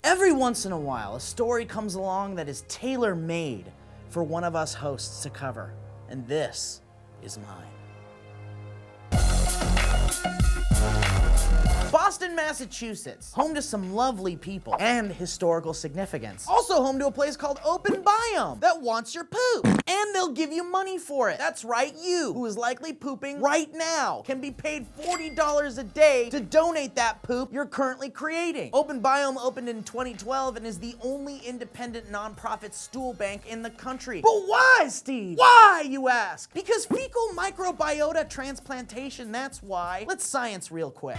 Every once in a while, a story comes along that is tailor-made for one of us hosts to cover, and this is mine. Boston, Massachusetts, home to some lovely people and historical significance. Also home to a place called Open Biome that wants your poop, and they'll give you money for it. That's right, you, who is likely pooping right now, can be paid $40 a day to donate that poop you're currently creating. Open Biome opened in 2012 and is the only independent nonprofit stool bank in the country. But why, Steve? Why, you ask? Because fecal microbiota transplantation, that's why. Let's science real quick.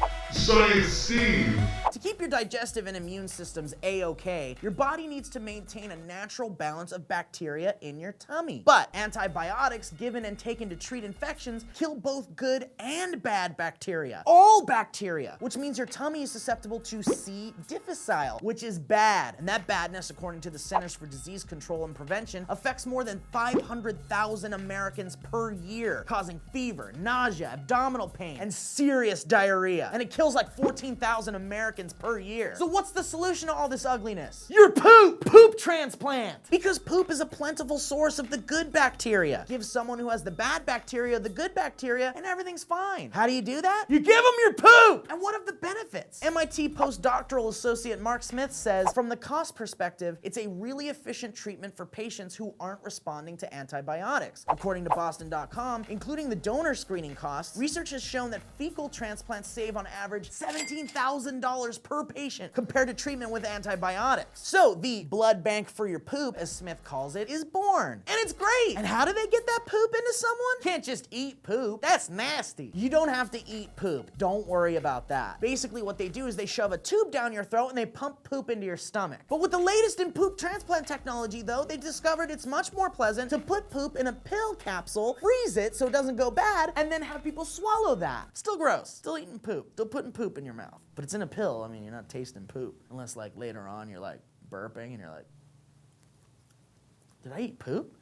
To keep your digestive and immune systems A-OK, your body needs to maintain a natural balance of bacteria in your tummy. But antibiotics given and taken to treat infections kill both good and bad bacteria. All bacteria, which means your tummy is susceptible to C. difficile, which is bad. And that badness, according to the Centers for Disease Control and Prevention, affects more than 500,000 Americans per year, causing fever, nausea, abdominal pain, and serious diarrhea. And it kills like 14,000 Americans per year. So what's the solution to all this ugliness? Your poop! Poop transplant! Because poop is a plentiful source of the good bacteria. Give someone who has the bad bacteria the good bacteria and everything's fine. How do you do that? You give them your poop! And what of the benefits? MIT postdoctoral associate Mark Smith says, from the cost perspective, it's a really efficient treatment for patients who aren't responding to antibiotics. According to Boston.com, including the donor screening costs, research has shown that fecal transplants save on average $17,000 per patient compared to treatment with antibiotics. So the blood bank for your poop, as Smith calls it, is born. And it's great. And how do they get that poop into someone? Can't just eat poop. That's nasty. You don't have to eat poop. Don't worry about that. Basically what they do is they shove a tube down your throat and they pump poop into your stomach. But with the latest in poop transplant technology though, they discovered it's much more pleasant to put poop in a pill capsule, freeze it so it doesn't go bad, and then have people swallow that. Still gross. Still eating poop. Still putting poop in your mouth. But it's in a pill. I mean, you're not tasting poop. Unless like later on you're like burping and you're like, did I eat poop?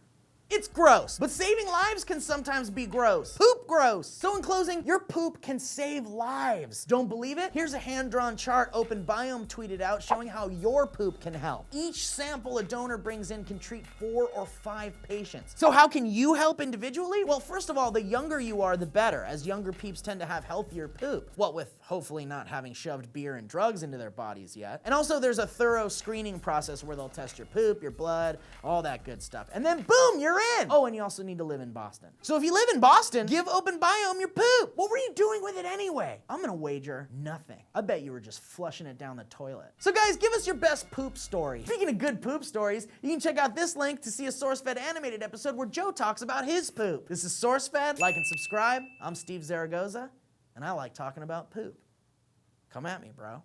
It's gross, but saving lives can sometimes be gross. Poop gross. So in closing, your poop can save lives. Don't believe it? Here's a hand-drawn chart Open Biome tweeted out showing how your poop can help. Each sample a donor brings in can treat 4 or 5 patients. So how can you help individually? Well, first of all, the younger you are, the better, as younger peeps tend to have healthier poop. What with hopefully not having shoved beer and drugs into their bodies yet. And also there's a thorough screening process where they'll test your poop, your blood, all that good stuff. And then boom, you're in. Oh, and you also need to live in Boston. So if you live in Boston, give Open Biome your poop. What were you doing with it anyway? I'm gonna wager nothing. I bet you were just flushing it down the toilet. So guys, give us your best poop story. Speaking of good poop stories, you can check out this link to see a SourceFED animated episode where Joe talks about his poop. This is SourceFED. Like and subscribe. I'm Steve Zaragoza, and I like talking about poop. Come at me, bro.